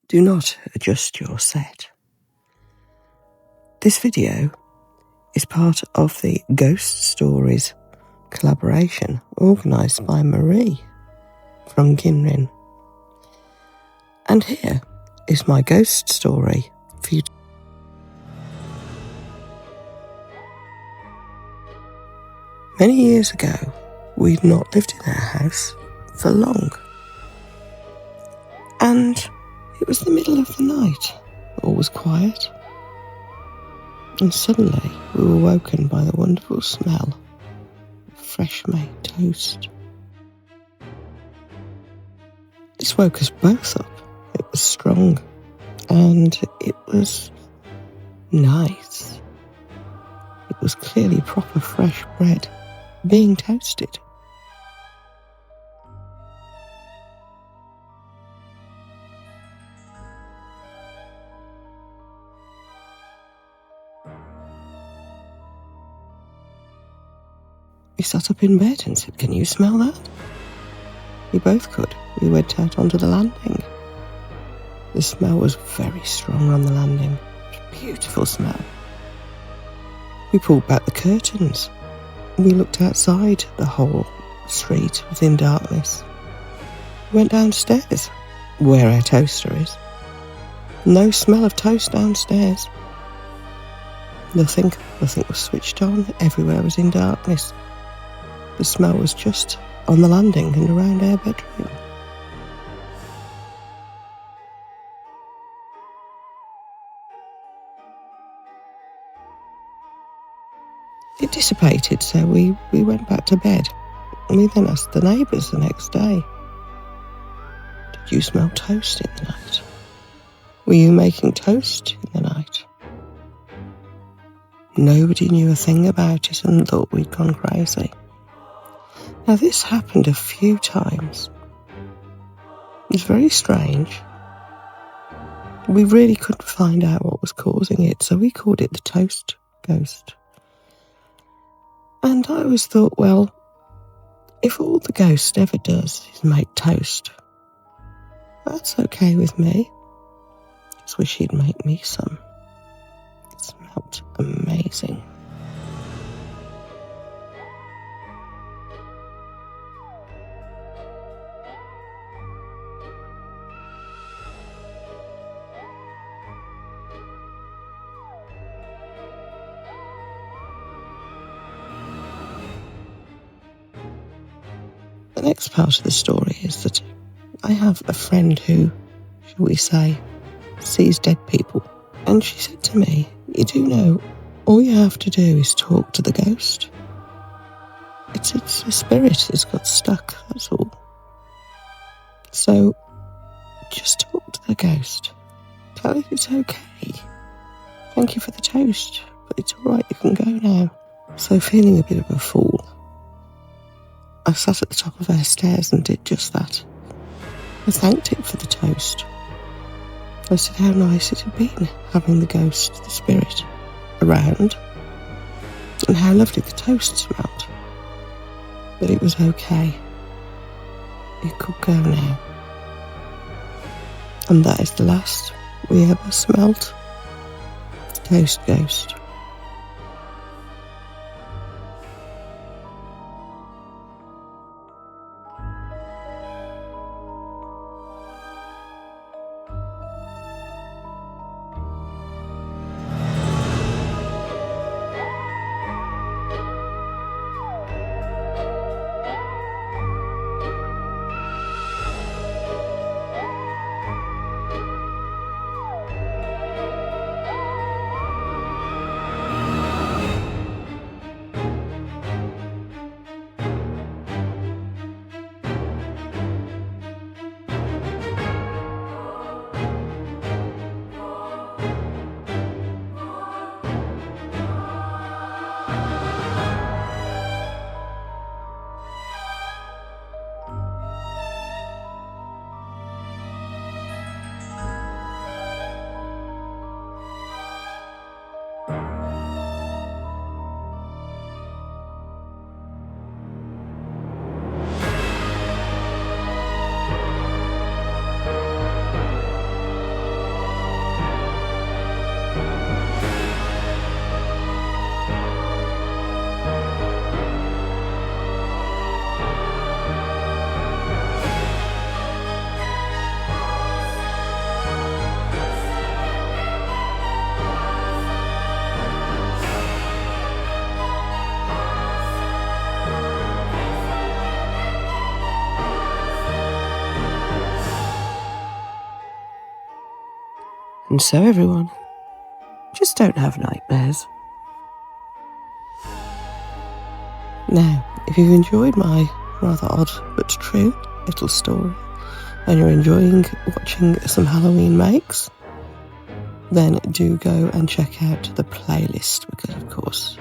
Do not adjust your set. This video is part of the Ghost Stories collaboration organised by Marie from Ginrin. And here is my ghost story for you. Many years ago, we'd not lived in our house for long. And it was the middle of the night, all was quiet. And suddenly we were woken by the wonderful smell of fresh made toast. This woke us both up. It was strong and it was nice. It was clearly proper fresh bread being toasted. We sat up in bed and said, "Can you smell that?" We both could. We went out onto the landing. The smell was very strong on the landing. Beautiful smell. We pulled back the curtains. We looked outside. The whole street was in darkness. We went downstairs, where our toaster is. No smell of toast downstairs. Nothing was switched on. Everywhere was in darkness. The smell was just on the landing and around our bedroom. It dissipated, so we went back to bed. We then asked the neighbours the next day, "Did you smell toast in the night? Were you making toast in the night?" Nobody knew a thing about it and thought we'd gone crazy. Now this happened a few times. It was very strange. We really couldn't find out what was causing it, so we called it the toast ghost. And I always thought, well, if all the ghost ever does is make toast, that's okay with me. Just wish he'd make me some. It smelt amazing. The next part of the story is that I have a friend who, shall we say, sees dead people. And she said to me, "You do know, all you have to do is talk to the ghost. It's a spirit that's got stuck, that's all. So just talk to the ghost. Tell it it's okay. Thank you for the toast, but it's all right, you can go now." So feeling a bit of a fool, I sat at the top of our stairs and did just that. I thanked it for the toast. I said how nice it had been having the ghost, the spirit, around, and how lovely the toast smelled. But it was okay. It could go now. And that is the last we ever smelt the toast ghost. And so everyone, just don't have nightmares. Now, if you enjoyed my rather odd but true little story, and you're enjoying watching some Halloween makes, then do go and check out the playlist, because of course